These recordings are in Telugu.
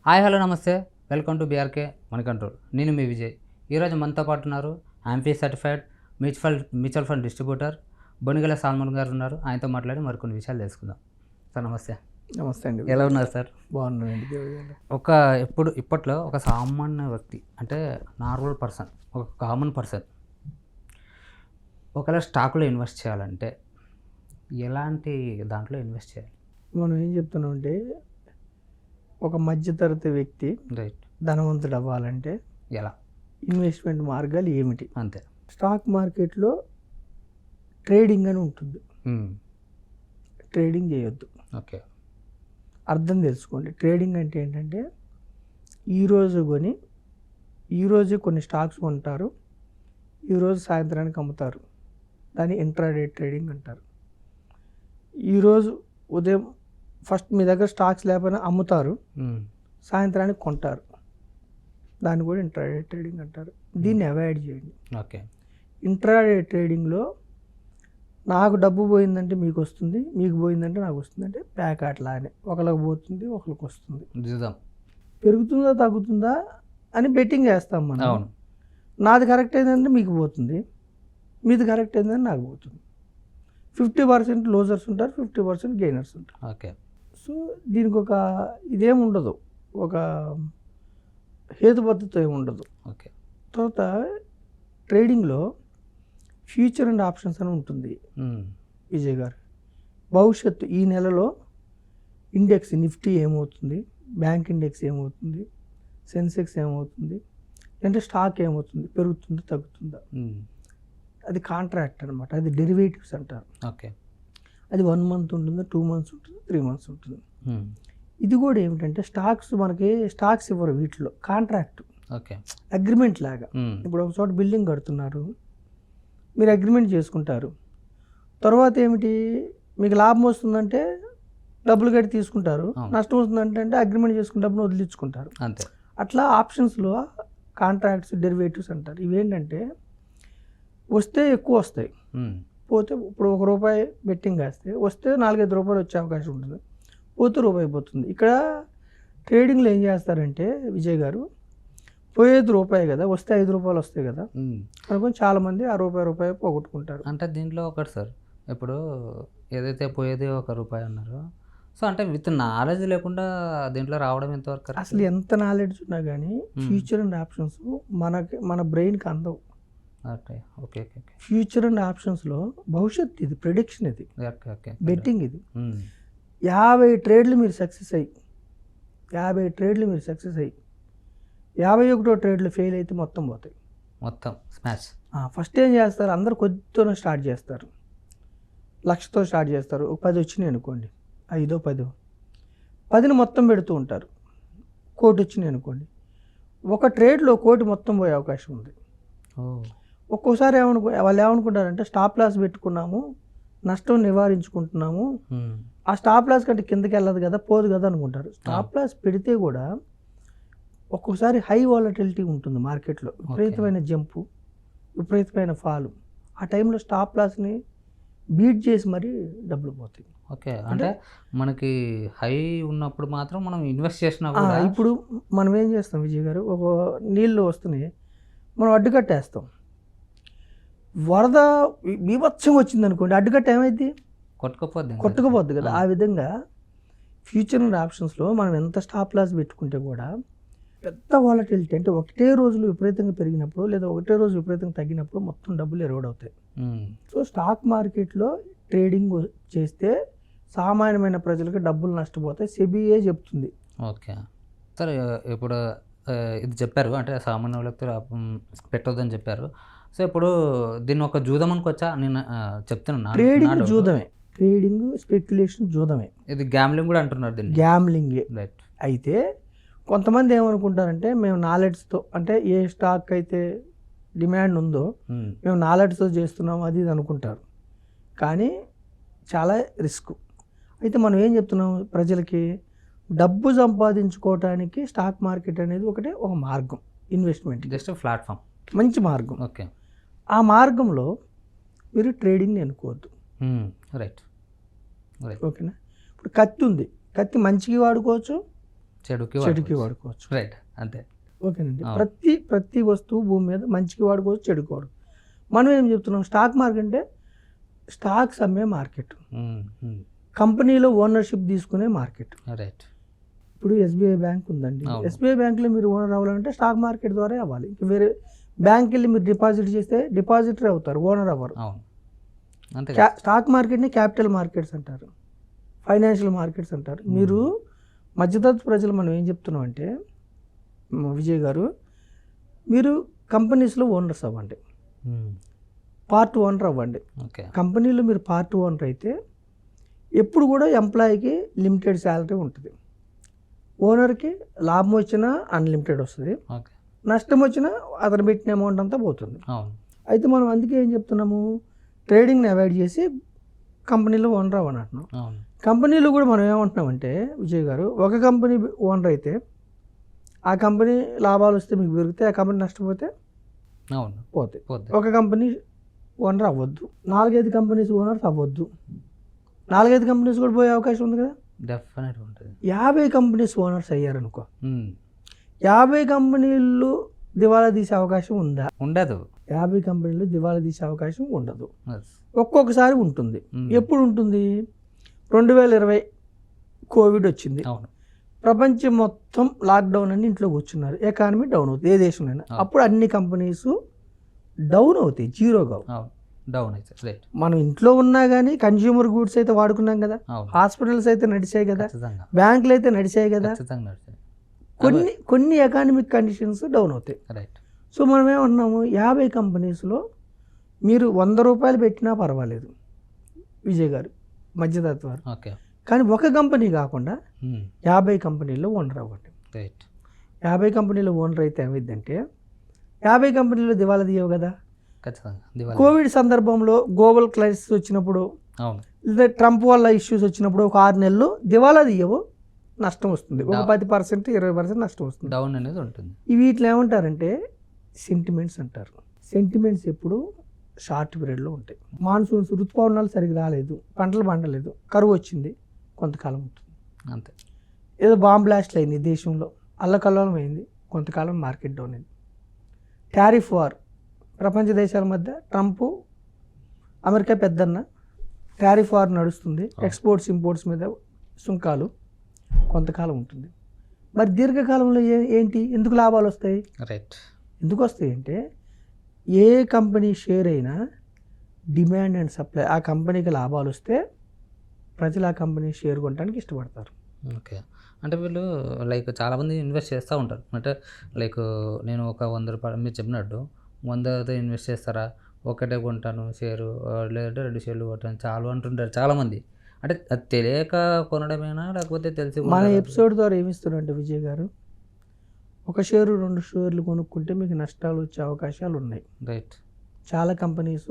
హాయ్ హలో నమస్తే, welcome to BRK money control. నేను మీ విజయ్. ఈరోజు మనతో పాటు ఉన్నారు AMFI certified mutual fund distributor Bonigala Salman గారు ఉన్నారు. ఆయనతో మాట్లాడి మరికొన్ని విషయాలు తెలుసుకుందాం. సార్ నమస్తే. నమస్తే అండి. ఎలా ఉన్నారు సార్? బాగున్నానండి. ఇప్పట్లో ఒక సామాన్య వ్యక్తి అంటే నార్మల్ పర్సన్, ఒక కామన్ పర్సన్ ఒకవేళ స్టాక్లో ఇన్వెస్ట్ చేయాలంటే ఎలాంటి దాంట్లో ఇన్వెస్ట్ చేయాలి? మనం ఏం చెప్తున్నామంటే, ఒక మధ్యతరగతి వ్యక్తి రైట్, ధనవంతుడు అవ్వాలంటే ఎలా ఇన్వెస్ట్మెంట్ మార్గాలు ఏమిటి? అంతే. స్టాక్ మార్కెట్లో ట్రేడింగ్ అని ఉంటుంది. ట్రేడింగ్ చేయొద్దు. ఓకే, అర్థం తెలుసుకోండి. ట్రేడింగ్ అంటే ఏంటంటే, ఈరోజు కొని ఈరోజు కొన్ని స్టాక్స్ కొంటారు, ఈరోజు సాయంత్రానికి అమ్ముతారు. దాన్ని ఇంట్రాడే ట్రేడింగ్ అంటారు. ఈరోజు ఉదయం ఫస్ట్ మీ దగ్గర స్టాక్స్ లేకపోయినా అమ్ముతారు, సాయంత్రానికి కొంటారు. దాన్ని కూడా ఇంట్రాడే ట్రేడింగ్ అంటారు. దీన్ని అవాయిడ్ చేయండి. ఓకే. ఇంట్రాడే ట్రేడింగ్లో నాకు డబ్బు పోయిందంటే మీకు వస్తుంది, మీకు పోయిందంటే నాకు వస్తుంది. అంటే ప్యాకెట్ లానే ఒకరికి పోతుంది, ఒకరికి వస్తుంది. పెరుగుతుందా తగ్గుతుందా అని బెట్టింగ్ వేస్తాం మనం. అవును. నాది కరెక్ట్ అయిందంటే మీకు పోతుంది, మీది కరెక్ట్ అయిందని నాకు పోతుంది. 50% లూజర్స్ ఉంటారు, 50% గెయినర్స్ ఉంటారు. ఓకే. సో దీనికి ఒక ఇదేం ఉండదు, ఒక హేతుబద్ధత ఏమి ఉండదు. ఓకే. తర్వాత ట్రేడింగ్లో ఫ్యూచర్ అండ్ ఆప్షన్స్ అని ఉంటుంది. విజయ్ గారు, భవిష్యత్తు ఈ నెలలో ఇండెక్స్ నిఫ్టీ ఏమవుతుంది, బ్యాంక్ ఇండెక్స్ ఏమవుతుంది, సెన్సెక్స్ ఏమవుతుంది, అంటే స్టాక్ ఏమవుతుంది, పెరుగుతుందా తగ్గుతుందా, అది కాంట్రాక్ట్ అనమాట. అది డెరివేటివ్స్ అంటారు. ఓకే. అది 1 month ఉంటుంది, 2 months ఉంటుంది, 3 months ఉంటుంది. ఇది కూడా ఏమిటంటే మనకి స్టాక్స్ ఇవ్వరు, వీటిలో కాంట్రాక్ట్. ఓకే. అగ్రిమెంట్ లాగా. ఇప్పుడు ఒక చోట బిల్డింగ్ కడుతున్నారు, మీరు అగ్రిమెంట్ చేసుకుంటారు. తర్వాత ఏమిటి, మీకు లాభం వస్తుందంటే డబ్బులు కట్టి తీసుకుంటారు, నష్టం వస్తుందంటే అగ్రిమెంట్ చేసుకుంటే వదిలించుకుంటారు. అంతే. అట్లా ఆప్షన్స్లో కాంట్రాక్ట్స్, డెరివేటివ్స్ అంటారు. ఇవేంటంటే వస్తే ఎక్కువ వస్తాయి, పోతే ఇప్పుడు ₹1 బెట్టింగ్ వేస్తే వస్తే ₹4-5 వచ్చే అవకాశం ఉంటుంది, పోతే రూపాయి పోతుంది. ఇక్కడ ట్రేడింగ్లో ఏం చేస్తారంటే విజయ్ గారు, పోయేది రూపాయి కదా, వస్తే ₹5 వస్తాయి కదా అనుకొని చాలామంది ఆ రూపాయి పోగొట్టుకుంటారు. అంటే దీంట్లో ఒకటి సార్, ఇప్పుడు ఏదైతే పోయేది ₹1 అన్నారో, సో అంటే విత్ నాలెడ్జ్ లేకుండా దీంట్లో రావడం ఎంతవరకు? అసలు ఎంత నాలెడ్జ్ ఉన్నా కానీ ఫ్యూచర్ అండ్ ఆప్షన్స్ మన బ్రెయిన్కి అందవు. ఓకే. ఓకే. ఫ్యూచర్ అండ్ ఆప్షన్స్లో భవిష్యత్తు, ఇది ప్రిడిక్షన్, ఇది బెట్టింగ్. ఇది 50 ట్రేడ్లు మీరు సక్సెస్ అయ్యి 51వ ట్రేడ్లో ఫెయిల్ అయితే మొత్తం పోతాయి, మొత్తం స్మాష్. ఫస్ట్ ఏం చేస్తారు, అందరు కొద్దితోనే స్టార్ట్ చేస్తారు, 1,00,000తో స్టార్ట్ చేస్తారు. ఒక 10 వచ్చినాయి అనుకోండి, 5-10 మొత్తం పెడుతూ ఉంటారు. 1,00,000 వచ్చినాయి అనుకోండి, ఒక ట్రేడ్లో 1,00,000 మొత్తం పోయే అవకాశం ఉంది. ఒక్కోసారి వాళ్ళు ఏమనుకుంటారంటే, స్టాప్ లాస్ పెట్టుకున్నాము, నష్టం నివారించుకుంటున్నాము, ఆ స్టాప్ లాస్ కంటే కిందకి వెళ్ళదు కదా, పోదు కదా అనుకుంటారు. స్టాప్ లాస్ పెడితే కూడా ఒక్కోసారి హై వాలటిలిటీ ఉంటుంది మార్కెట్లో, విపరీతమైన జంపు, విపరీతమైన ఫాలు. ఆ టైంలో స్టాప్ లాస్ని బీట్ చేసి మరీ డబ్బులు పోతాయి. ఓకే. అంటే మనకి హై ఉన్నప్పుడు మాత్రం మనం ఇన్వెస్ట్ చేసినా కూడా, ఇప్పుడు మనం ఏం చేస్తాం విజయ్ గారు, ఒక నీళ్ళు వస్తున్నాయి, మనం అడ్డుకట్టేస్తాం. వరద బీభత్సం వచ్చింది అనుకోండి, అడ్డుకట్ట ఏమైంది, కొట్టుకుపోద్ది కదా. ఆ విధంగా ఫ్యూచర్ అండ్ ఆప్షన్స్లో మనం ఎంత స్టాప్ లాస్ పెట్టుకుంటే కూడా పెద్ద వాలటిలిటీ, అంటే ఒకటే రోజులు విపరీతంగా పెరిగినప్పుడు లేదా ఒకటే రోజు విపరీతంగా తగ్గినప్పుడు మొత్తం డబ్బులు ఎరోడ్ అవుతాయి. సో స్టాక్ మార్కెట్లో ట్రేడింగ్ చేస్తే సామాన్యమైన ప్రజలకు డబ్బులు నష్టపోతాయి, సెబీఏ చెప్తుంది. Okay sir. ఇప్పుడు ఇది చెప్పారు, అంటే సామాన్య వ్యక్తులు పెట్టొద్దని చెప్పారు. సో ఇప్పుడు దీన్ని ఒక జూదం అనుకోవచ్చా? నేను చెప్తున్నాను, ట్రేడింగ్ జూదమే, ట్రేడింగ్ స్పెక్యులేషన్ జూదమే. ఇది గ్యామ్లింగ్ కూడా అంటున్నారు, దీన్ని గ్యామ్లింగే. రైట్. అయితే కొంతమంది ఏమనుకుంటారంటే, మేము నాలెడ్జ్తో, అంటే ఏ స్టాక్ అయితే డిమాండ్ ఉందో మేము నాలెడ్జ్తో చేస్తున్నాము అది ఇది అనుకుంటారు. కానీ చాలా రిస్క్. అయితే మనం ఏం చెప్తున్నాం ప్రజలకి, డబ్బు సంపాదించుకోవటానికి స్టాక్ మార్కెట్ అనేది ఒక మార్గం, ఇన్వెస్ట్మెంట్, జస్ట్ ప్లాట్ఫామ్, మంచి మార్గం. ఓకే. ఆ మార్గంలో మీరు ట్రేడింగ్ని ఎన్నుకోవద్దు. రైట్. ఓకేనా. ఇప్పుడు కత్తి ఉంది, కత్తి మంచికి వాడుకోవచ్చు, చెడుకి వాడుకోవచ్చు. రైట్, అంతే. ఓకేనండి. ప్రతి వస్తువు భూమి మీద మంచికి వాడుకోవచ్చు, చెడుకి వాడుకోవచ్చు. మనం ఏం చెప్తున్నాం, స్టాక్ మార్కెట్ అంటే స్టాక్స్ అమ్మే మార్కెట్, కంపెనీలో ఓనర్షిప్ తీసుకునే మార్కెట్. రైట్. ఇప్పుడు ఎస్బీఐ బ్యాంక్ ఉందండి. ఎస్బీఐ బ్యాంక్లో మీరు ఓనర్ అవ్వాలంటే స్టాక్ మార్కెట్ ద్వారా అవ్వాలి. ఇంకా వేరే బ్యాంక్ వెళ్ళి మీరు డిపాజిట్ చేస్తే డిపాజిటర్ అవుతారు, ఓనర్ అవ్వరు. స్టాక్ మార్కెట్ని క్యాపిటల్ మార్కెట్స్ అంటారు, ఫైనాన్షియల్ మార్కెట్స్ అంటారు. మీరు మధ్యతరగతి ప్రజలు మనం ఏం చెప్తున్నాం అంటే, విజయ్ గారు, మీరు కంపెనీస్లో ఓనర్స్ అవ్వండి, పార్ట్ ఓనర్ అవ్వండి. కంపెనీలో మీరు పార్ట్ ఓనర్ అయితే ఎప్పుడు కూడా ఎంప్లాయీకి లిమిటెడ్ శాలరీ ఉంటుంది, ఓనర్కి లాభం వచ్చినా అన్లిమిటెడ్ వస్తుంది, నష్టం వచ్చినా అతను పెట్టిన అమౌంట్ అంతా పోతుంది. అయితే మనం అందుకే ఏం చెప్తున్నాము, ట్రేడింగ్ని అవాయిడ్ చేసి కంపెనీలో ఓనర్ అవ్వని అంటున్నాం. కంపెనీలో కూడా మనం ఏమంటున్నామంటే విజయ్ గారు, ఒక కంపెనీ ఓనర్ అయితే ఆ కంపెనీ లాభాలు వస్తే మీకు పెరిగితే, ఆ కంపెనీ నష్టపోతే పోతాయి. ఒక కంపెనీ ఓనర్ అవ్వద్దు, 4-5 కంపెనీస్ ఓనర్స్ అవ్వద్దు. 4-5 కంపెనీస్ కూడా పోయే అవకాశం ఉంది కదా, డెఫినెట్ ఉంటుంది. 50 కంపెనీస్ ఓనర్స్ అయ్యారనుకో, 50 కంపెనీలు దివాలా తీసే అవకాశం ఉందా? ఉండదు. 50 కంపెనీలు దివాలా తీసే అవకాశం ఉండదు. ఒక్కొక్కసారి ఉంటుంది. ఎప్పుడు ఉంటుంది? 2020 కోవిడ్ వచ్చింది, ప్రపంచం మొత్తం లాక్డౌన్ అని ఇంట్లో కూర్చున్నారు, ఎకానమీ డౌన్ అవుతుంది ఏ దేశంలో. అప్పుడు అన్ని కంపెనీస్ డౌన్ అవుతాయి, జీరోగా డౌన్ అవుతాయి. మనం ఇంట్లో ఉన్నా కానీ కన్జ్యూమర్ గూడ్స్ అయితే వాడుకున్నాం కదా, హాస్పిటల్స్ అయితే నడిచాయి కదా, బ్యాంకులు అయితే నడిచాయి కదా, కొన్ని ఎకానమిక్ కండిషన్స్ డౌన్ అవుతాయి. సో మనం ఏమంటున్నాము, 50 కంపెనీస్లో మీరు 100 రూపాయలు పెట్టినా పర్వాలేదు విజయ్ గారు, మధ్యతత్వాలు. కానీ ఒక కంపెనీ కాకుండా 50 కంపెనీల్లో ఓనర్ అవ్వండి. 50 కంపెనీలో ఓనర్ అయితే ఏమైందంటే 50 కంపెనీలు దివాలా తీయవు కదా. కోవిడ్ సందర్భంలో గ్లోబల్ క్రైసిస్ వచ్చినప్పుడు, లేదా ట్రంప్ వల్ల ఇష్యూస్ వచ్చినప్పుడు ఒక 6 నెలలు దివాలా తీయవు, నష్టం వస్తుంది, ఒక 10%, 20% నష్టం వస్తుంది, డౌన్ అనేది ఉంటుంది. వీటిలో ఏమంటారంటే సెంటిమెంట్స్ అంటారు. సెంటిమెంట్స్ ఎప్పుడు షార్ట్ పీరియడ్లో ఉంటాయి. మాన్సూన్స్, ఋతుపవనాలు సరిగ్గా రాలేదు, పంటలు పండలేదు, కరువు వచ్చింది, కొంతకాలం ఉంటుంది అంతే. ఏదో బాంబ్ బ్లాస్ట్లు అయింది దేశంలో, అల్లకల్లోలం అయింది, కొంతకాలం మార్కెట్ డౌన్ అయింది. టారిఫ్ వార్, ప్రపంచ దేశాల మధ్య ట్రంప్ అమెరికా పెద్దన్న టారిఫ్ వార్ నడుస్తుంది, ఎక్స్పోర్ట్స్ ఇంపోర్ట్స్ మీద సుంకాలు, కొంతకాలం ఉంటుంది. మరి దీర్ఘకాలంలో ఏంటి, ఎందుకు లాభాలు వస్తాయి? ఎందుకు వస్తాయి అంటే, ఏ కంపెనీ షేర్ అయినా డిమాండ్ అండ్ సప్లై, ఆ కంపెనీకి లాభాలు వస్తే ప్రజలు ఆ కంపెనీ షేర్ కొనడానికి ఇష్టపడతారు. ఓకే. అంటే వీళ్ళు లైక్ చాలామంది ఇన్వెస్ట్ చేస్తూ ఉంటారు. అంటే లైక్ నేను ఒక 100 రూపాయలు మీరు చెప్పినట్టు 100తో ఇన్వెస్ట్ చేస్తారా, ఒకటే కొంటాను షేరు, లేదంటే 2 షేర్లు కొంటాను చాలు అంటుంటారు చాలామంది. అంటే అది తెలియక కొనడమేనా, లేకపోతే తెలిసి? మన ఎపిసోడ్ ద్వారా ఏమిస్తున్నారంటే విజయ్ గారు, ఒక షేరు 2 షేర్లు కొనుక్కుంటే మీకు నష్టాలు వచ్చే అవకాశాలు ఉన్నాయి. రైట్. చాలా కంపెనీస్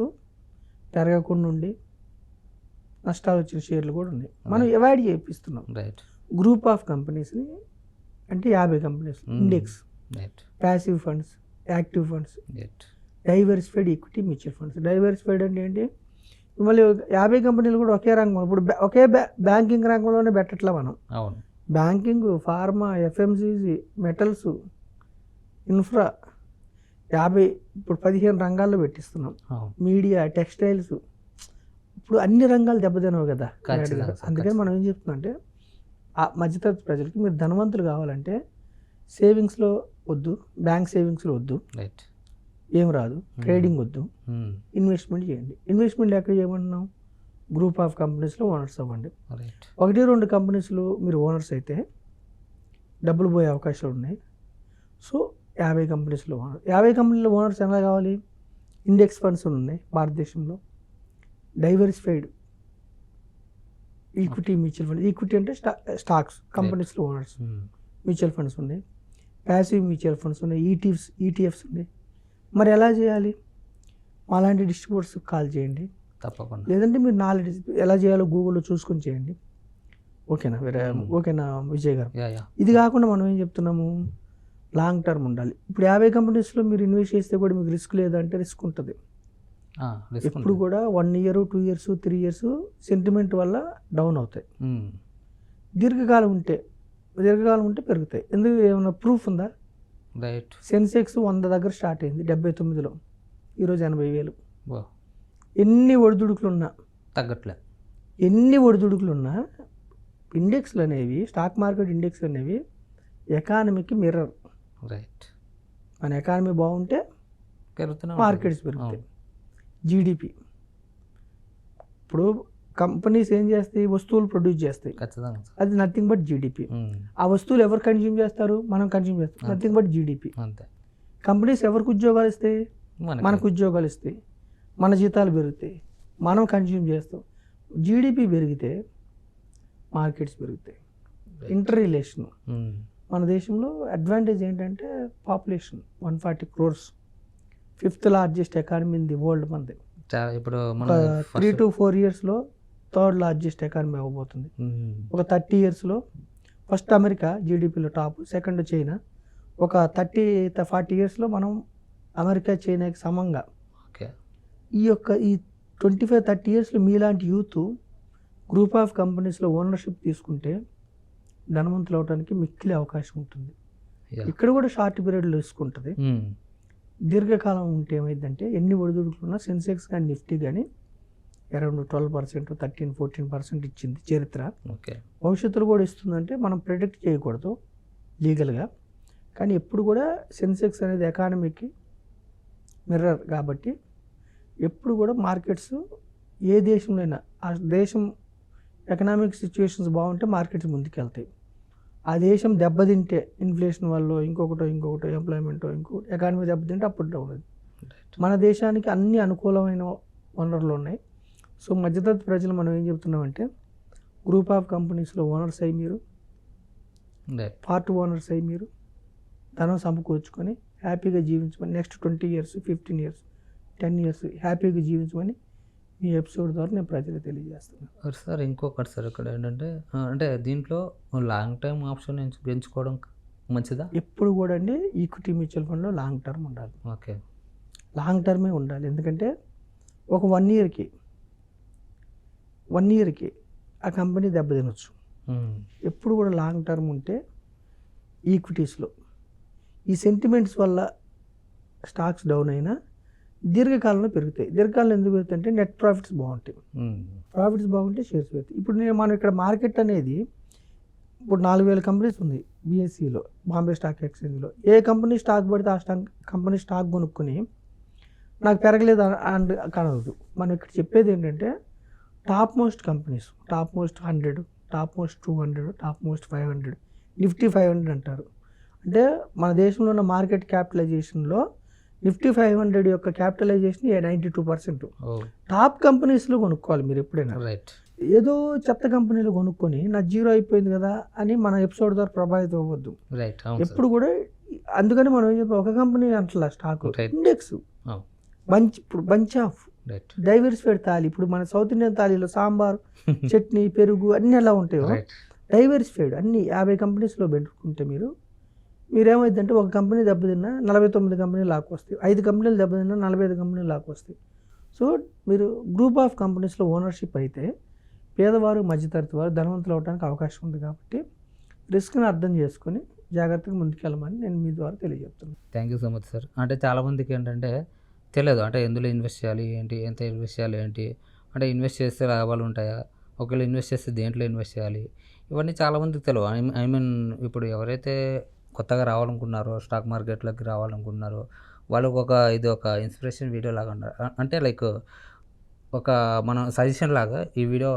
పెరగకుండా ఉండి నష్టాలు వచ్చిన షేర్లు కూడా ఉన్నాయి, మనం అవాయిడ్ చేపిస్తున్నాం. రైట్. గ్రూప్ ఆఫ్ కంపెనీస్ని అంటే 50 companies, index, passive funds, active funds, diversified equity mutual funds. Diversified అంటే ఏంటి, మళ్ళీ 50 కంపెనీలు కూడా ఒకే రంగం, ఇప్పుడు ఒకే బ్యాంకింగ్ రంగంలోనే పెట్టట్లా మనం. Banking, pharma, FMCG, metals, infra, 50 ఇప్పుడు 15 రంగాల్లో పెట్టిస్తున్నాం. మీడియా, టెక్స్టైల్స్, ఇప్పుడు అన్ని రంగాలు దెబ్బతినవు కదా. అందుకని మనం ఏం చెప్తున్నాం అంటే, ఆ మధ్యతరగతి ప్రజలకి మీరు ధనవంతులు కావాలంటే సేవింగ్స్లో వద్దు, బ్యాంక్ సేవింగ్స్లో వద్దు, ఏం రాదు, ట్రేడింగ్ వద్దు, ఇన్వెస్ట్మెంట్ చేయండి. ఇన్వెస్ట్మెంట్ ఎక్కడ చేయమంటున్నాం, గ్రూప్ ఆఫ్ కంపెనీస్లో ఓనర్స్ అవ్వండి. 1-2 కంపెనీస్లో మీరు ఓనర్స్ అయితే డబ్బులు పోయే అవకాశాలు ఉన్నాయి. సో 50 కంపెనీస్లో ఓనర్, 50 కంపెనీలో ఓనర్స్ ఎలా కావాలి, ఇండెక్స్ ఫండ్స్ ఉన్నాయి భారతదేశంలో, diversified equity mutual funds, equity అంటే స్టాక్స్, కంపెనీస్లో ఓనర్స్, మ్యూచువల్ ఫండ్స్ ఉన్నాయి, ప్యాసివ్ మ్యూచువల్ ఫండ్స్ ఉన్నాయి, ఈటీఎఫ్స్ ఉన్నాయి. మరి ఎలా చేయాలి, అలాంటి డిస్ట్రిబ్యూటర్స్ కాల్ చేయండి తప్పకుండా, లేదంటే మీరు నాలెడ్జ్ ఎలా చేయాలో గూగుల్లో చూసుకొని చేయండి. ఓకేనా ఓకేనా విజయ్ గారు? ఇది కాకుండా మనం ఏం చెప్తున్నాము, లాంగ్ టర్మ్ ఉండాలి. ఇప్పుడు 50 కంపెనీస్లో మీరు ఇన్వెస్ట్ చేస్తే కూడా మీకు రిస్క్ లేదంటే రిస్క్ ఉంటుంది. ఇప్పుడు కూడా 1 year, 2 years, 3 years సెంటిమెంట్ వల్ల డౌన్ అవుతాయి. దీర్ఘకాలం ఉంటే దీర్ఘకాలం ఉంటే పెరుగుతాయి. ఎందుకు ఏమైనా ప్రూఫ్ ఉందా? రైట్. సెన్సెక్స్ 100 దగ్గర స్టార్ట్ అయింది 79లో, ఈరోజు 80,000. ఓ ఎన్ని ఒడిదుడుకులున్నా తగ్గట్లే. ఎన్ని ఒడిదుడుకులున్నా ఇండెక్స్లు అనేవి, స్టాక్ మార్కెట్ ఇండెక్స్లు అనేవి ఎకానమీకి మిర్రర్. రైట్. మన ఎకానమీ బాగుంటే పెరుగుతున్నా మార్కెట్స్ పెరుగుతాయి. జీడిపి, ఇప్పుడు కంపెనీస్ ఏం చేస్తాయి? వస్తువులు ప్రొడ్యూస్ చేస్తాయి, ఖచ్చితంగా. అది నథింగ్ బట్ జీడిపి. ఆ వస్తువులు ఎవరు కన్జ్యూమ్ చేస్తారు? మనం కన్జ్యూమ్ చేస్తాం, నథింగ్ బట్ జీడిపి. అంతే. కంపెనీస్ ఎవరికి ఉద్యోగాలు ఇస్తాయి? మనకు ఉద్యోగాలు ఇస్తాయి, మన జీతాలు పెరుగుతాయి, మనం కన్జ్యూమ్ చేస్తాం. జీడిపి పెరిగితే మార్కెట్స్ పెరుగుతాయి. Inter relation. మన దేశంలో అడ్వాంటేజ్ ఏంటంటే population 140 crores, 5th largest economy in the world మనది. ఇప్పుడు 3 to 4 yearsలో 3rd లార్జెస్ట్ ఎకానమీ అవ్వబోతుంది. ఒక 30 yearsలో ఫస్ట్ అమెరికా జీడిపిలో టాప్, సెకండ్ చైనా. ఒక 30-40 yearsలో మనం అమెరికా చైనాకి సమంగా. ఓకే. ఈ 25-30 yearsలో మీలాంటి యూత్ గ్రూప్ ఆఫ్ కంపెనీస్లో ఓనర్షిప్ తీసుకుంటే ధనవంతులు అవడానికి మిక్కిలి అవకాశం ఉంటుంది. ఇక్కడ కూడా షార్ట్ పీరియడ్లో తీసుకుంటుంది. దీర్ఘకాలం ఉంటే ఏమైందంటే ఎన్ని ఒడిదుడుకులున్నా సెన్సెక్స్ కానీ నిఫ్టీ కానీ అరౌండ్ 12%, 13-14% ఇచ్చింది చరిత్ర. ఓకే. భవిష్యత్తులో కూడా ఇస్తుందంటే మనం ప్రెడిక్ట్ చేయకూడదు లీగల్గా, కానీ ఎప్పుడు కూడా సెన్సెక్స్ అనేది ఎకానమీకి మిర్రర్ కాబట్టి ఎప్పుడు కూడా మార్కెట్స్ ఏ దేశంలో అయినా ఆ దేశం ఎకనామిక్ సిచ్యువేషన్స్ బాగుంటే మార్కెట్స్ ముందుకెళ్తాయి. ఆ దేశం దెబ్బతింటే ఇన్ఫ్లేషన్ వల్ల ఇంకొకటో ఎంప్లాయ్మెంటో ఇంకొకటి ఎకానమీ దెబ్బతింటే అప్పుడు డౌన్ అది. మన దేశానికి అన్ని అనుకూలమైన వనరులు ఉన్నాయి. సో మధ్యతరగతి ప్రజలు మనం ఏం చెప్తున్నామంటే గ్రూప్ ఆఫ్ కంపెనీస్లో ఓనర్స్ అయ్యి మీరు, పార్ట్ ఓనర్స్ అయ్యి మీరు ధనం సమకూర్చుకొని హ్యాపీగా జీవించమని, నెక్స్ట్ 20 years, 15 years, 10 years హ్యాపీగా జీవించమని ఈ ఎపిసోడ్ ద్వారా నేను ప్రజలకు తెలియజేస్తున్నాను. సార్ ఇంకొకటి సార్ ఇక్కడ ఏంటంటే అంటే దీంట్లో లాంగ్ టైమ్ ఆప్షన్ ఎంచుకోవడం మంచిదా? ఎప్పుడు కూడా అండి ఈక్విటీ మ్యూచువల్ ఫండ్లో లాంగ్ టర్మ్ ఉండాలి. ఓకే. లాంగ్ టర్మే ఉండాలి. ఎందుకంటే ఒక 1 yearకి ఆ కంపెనీ దెబ్బతినొచ్చు. ఎప్పుడు కూడా లాంగ్ టర్మ్ ఉంటే ఈక్విటీస్లో ఈ సెంటిమెంట్స్ వల్ల స్టాక్స్ డౌన్ అయినా దీర్ఘకాలంలో పెరుగుతాయి. దీర్ఘకాలంలో ఎందుకు పెరుగుతాయి అంటే నెట్ ప్రాఫిట్స్ బాగుంటాయి. ప్రాఫిట్స్ బాగుంటే షేర్స్ పెరుగుతాయి. ఇప్పుడు మనం ఇక్కడ మార్కెట్ అనేది ఇప్పుడు 4,000 కంపెనీస్ ఉంది BSEలో, బాంబే స్టాక్ ఎక్స్చేంజ్లో. ఏ కంపెనీ స్టాక్ పడితే ఆ కంపెనీ స్టాక్ కొనుక్కొని నాకు పెరగలేదు కనదు. మనం ఇక్కడ చెప్పేది ఏంటంటే top most companies, top most 100, top most 200, top most 500, Nifty 500 అంటారు. అంటే మన దేశంలో ఉన్న మార్కెట్ క్యాపిటలైజేషన్లో నిఫ్టీ 500 యొక్క క్యాపిటలైజేషన్ 92%. టాప్ కంపెనీస్లో కొనుక్కోవాలి మీరు ఎప్పుడైనా. రైట్. ఏదో చెత్త కంపెనీలు కొనుక్కొని నా జీరో అయిపోయింది కదా అని మన ఎపిసోడ్ ద్వారా ప్రభావితం అవ్వద్దు. రైట్. ఎప్పుడు కూడా అందుకని మనం ఏం చెప్పాం, ఒక కంపెనీ అంటలా stock index bunch of diversified thali. ఇప్పుడు మన సౌత్ ఇండియన్ థాలీలో సాంబార్, చట్నీ, పెరుగు అన్నీ ఎలా ఉంటాయో డైవర్సిఫైడ్ అన్నీ 50 కంపెనీస్లో పెట్టుకుంటే మీరేమైందంటే ఒక కంపెనీ దెబ్బతిన్నా 49 కంపెనీలు లాక్కొస్తాయి, 5 కంపెనీలు దెబ్బతిన్నా 45 కంపెనీలు లాక్కొస్తాయి. సో మీరు గ్రూప్ ఆఫ్ కంపెనీస్లో ఓనర్షిప్ అయితే పేదవారు, మధ్యతరగతి వారు ధనవంతులు అవడానికి అవకాశం ఉంది. కాబట్టి రిస్క్ని అర్థం చేసుకొని జాగ్రత్తగా ముందుకెళ్ళమని నేను మీ ద్వారా తెలియజేస్తున్నాను. Thank you so much sir. అంటే చాలామందికి ఏంటంటే తెలియదు, అంటే ఎందులో ఇన్వెస్ట్ చేయాలి ఏంటి, ఎంత ఇన్వెస్ట్ చేయాలి ఏంటి, అంటే ఇన్వెస్ట్ చేస్తే లాభాలు ఉంటాయా, ఒకవేళ ఇన్వెస్ట్ చేస్తే దేంట్లో ఇన్వెస్ట్ చేయాలి, ఇవన్నీ చాలామందికి తెలియదు. ఐ మీన్ ఇప్పుడు ఎవరైతే కొత్తగా రావాలనుకున్నారో, స్టాక్ మార్కెట్లోకి రావాలనుకున్నారో వాళ్ళకు ఇది ఒక ఇన్స్పిరేషన్ వీడియో లాగా అంటే లైక్ ఒక మన సజెషన్ లాగా ఈ వీడియో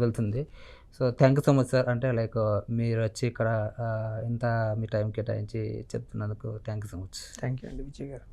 వెళ్తుంది. So thank you so much sir. అంటే లైక్ మీరు వచ్చి ఇక్కడ ఇంత మీ టైం కేటాయించి చెప్తున్నందుకు thank you so much. Thank you అండి విజయ్ గారు.